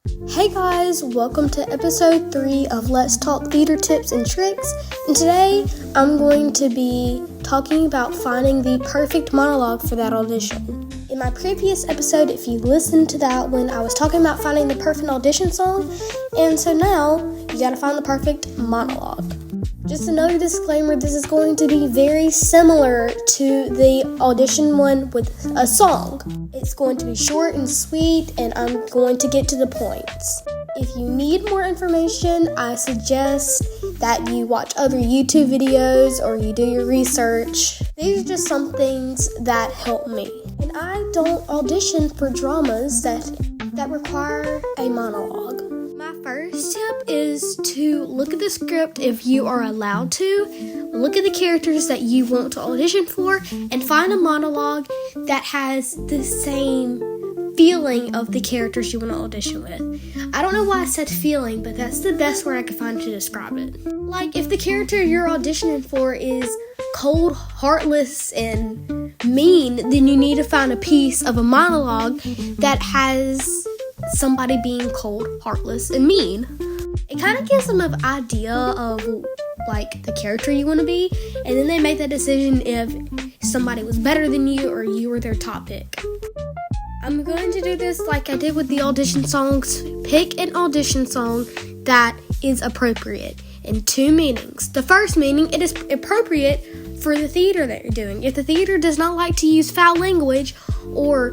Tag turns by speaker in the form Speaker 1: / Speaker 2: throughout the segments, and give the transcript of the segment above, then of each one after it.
Speaker 1: Hey guys, welcome to episode 3 of Let's Talk Theater Tips and Tricks, and today I'm going to be talking about finding the perfect monologue for that audition. In my previous episode, if you listened to that one, I was talking about finding the perfect audition song, and so now you gotta find the perfect monologue. Just another disclaimer, this is going to be very similar to the audition one with a song. It's going to be short and sweet, and I'm going to get to the points. If you need more information, I suggest that you watch other YouTube videos or you do your research. These are just some things that help me. And I don't audition for dramas that require a monologue. My first tip is to look at the script if you are allowed to. Look at the characters that you want to audition for and find a monologue that has the same feeling of the characters you want to audition with. I don't know why I said feeling, but that's the best word I could find to describe it. Like, if the character you're auditioning for is cold, heartless, and mean, then you need to find a piece of a monologue that has somebody being cold, heartless, and mean. It kind of gives them an idea of like the character you want to be, and then they make that decision if somebody was better than you or you were their top pick. I'm going to do this like I did with the audition songs. Pick an audition song that is appropriate in two meanings. The first meaning, it is appropriate for the theater that you're doing. If the theater does not like to use foul language or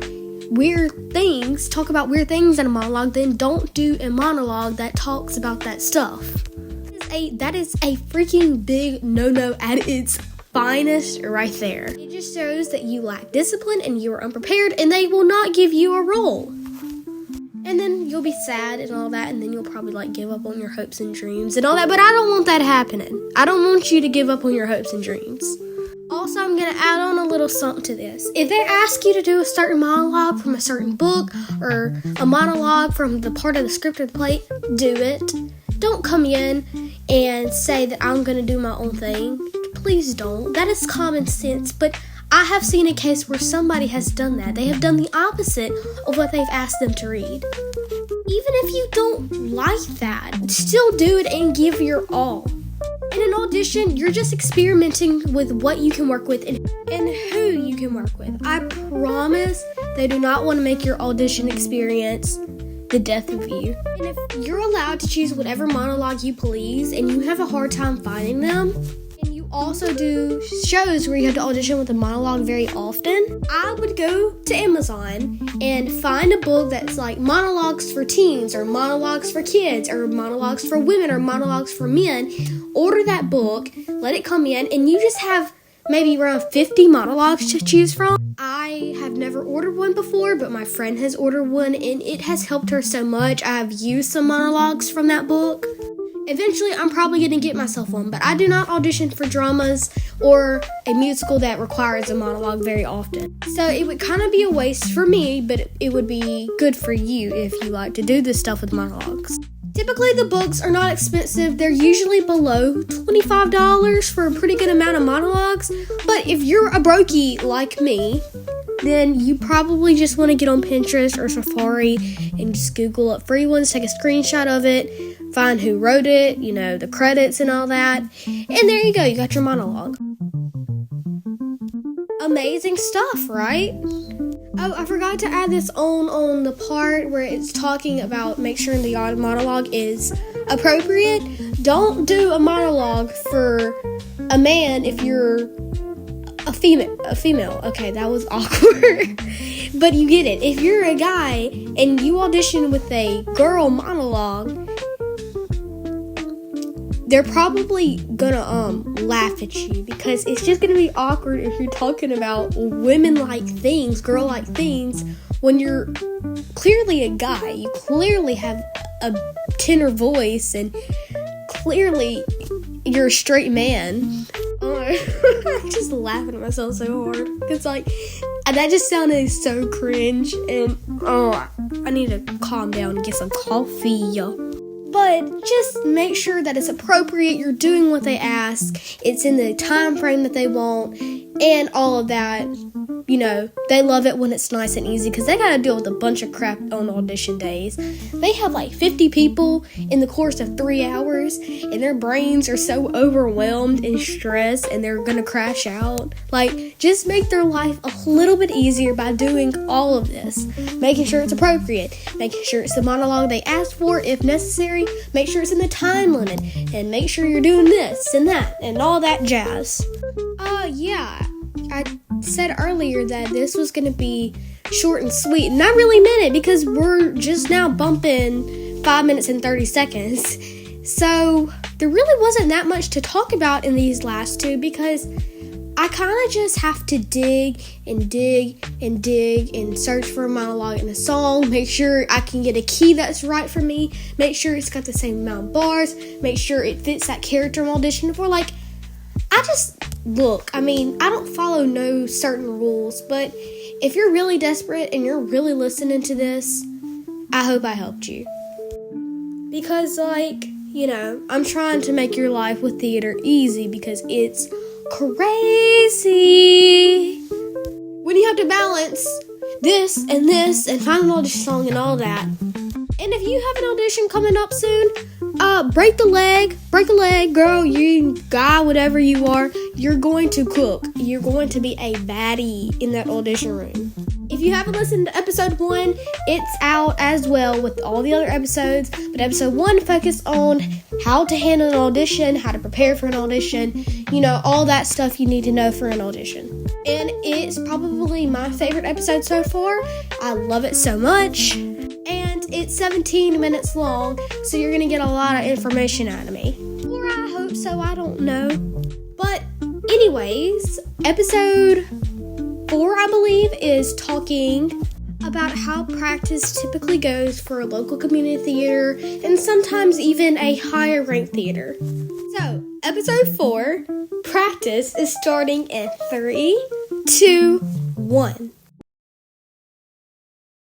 Speaker 1: weird things, talk about weird things in a monologue, then don't do a monologue that talks about that stuff. That is a freaking big no-no at its finest right there. It just shows that you lack discipline and you are unprepared, and they will not give you a role. And then you'll be sad and all that, and then you'll probably give up on your hopes and dreams and all that, but I don't want that happening. I don't want you to give up on your hopes and dreams. Also, I'm going to add on a little something to this. If they ask you to do a certain monologue from a certain book or a monologue from the part of the script or the play, do it. Don't come in and say that I'm going to do my own thing. Please don't. That is common sense, but I have seen a case where somebody has done that. They have done the opposite of what they've asked them to read. Even if you don't like that, still do it and give your all. In an audition, you're just experimenting with what you can work with and who you can work with. I promise they do not want to make your audition experience the death of you. And if you're allowed to choose whatever monologue you please and you have a hard time finding them, and you also do shows where you have to audition with a monologue very often, I would go to Amazon and find a book that's like monologues for teens or monologues for kids or monologues for women or monologues for men. Order that book, let it come in, and you just have maybe around 50 monologues to choose from. I have never ordered one before, but my friend has ordered one, and it has helped her so much. I have used some monologues from that book. Eventually, I'm probably going to get myself one, but I do not audition for dramas or a musical that requires a monologue very often. So it would kind of be a waste for me, but it would be good for you if you like to do this stuff with monologues. Typically, the books are not expensive. They're usually below $25 for a pretty good amount of monologues. But if you're a brokey like me, then you probably just want to get on Pinterest or Safari and just Google up free ones, take a screenshot of it, find who wrote it, the credits and all that. And there you go, you got your monologue. Amazing stuff, right? Oh, I forgot to add this on the part where it's talking about make sure the monologue is appropriate. Don't do a monologue for a man if you're a female. Okay, that was awkward. But you get it. If you're a guy and you audition with a girl monologue, they're probably gonna laugh at you because it's just gonna be awkward if you're talking about women-like things, girl-like things, when you're clearly a guy. You clearly have a tenor voice and clearly you're a straight man. I'm just laughing at myself so hard. It's that just sounded so cringe, and I need to calm down and get some coffee. But just make sure that it's appropriate, you're doing what they ask, it's in the time frame that they want, and all of that. they love it when it's nice and easy because they gotta deal with a bunch of crap on audition days. They have like 50 people in the course of 3 hours, and their brains are so overwhelmed and stressed, and they're gonna crash out. Like, just make their life a little bit easier by doing all of this. Making sure it's appropriate, making sure it's the monologue they asked for if necessary, make sure it's in the time limit, and make sure you're doing this and that and all that jazz. I said earlier that this was going to be short and sweet, and I really meant it because we're just now bumping 5 minutes and 30 seconds. So there really wasn't that much to talk about in these last two because I kind of just have to dig and search for a monologue in a song, make sure I can get a key that's right for me, make sure it's got the same amount of bars, make sure it fits that character I'm auditioning for. Like, I don't follow no certain rules, but if you're really desperate and you're really listening to this, I hope I helped you. Because, I'm trying to make your life with theater easy because it's crazy when you have to balance this and find an audition song and all that. And if you have an audition coming up soon, break a leg, girl, you guy, whatever you are, you're going to cook. You're going to be a baddie in that audition room. If you haven't listened to episode 1, it's out as well with all the other episodes, but episode 1 focused on how to handle an audition, how to prepare for an audition, all that stuff you need to know for an audition. And it's probably my favorite episode so far. I love it so much. And it's 17 minutes long, so you're going to get a lot of information out of me. Or I hope so, I don't know. But anyways, episode 4, I believe, is talking about how practice typically goes for a local community theater and sometimes even a higher ranked theater. So, episode 4, practice is starting in 3, 2, 1.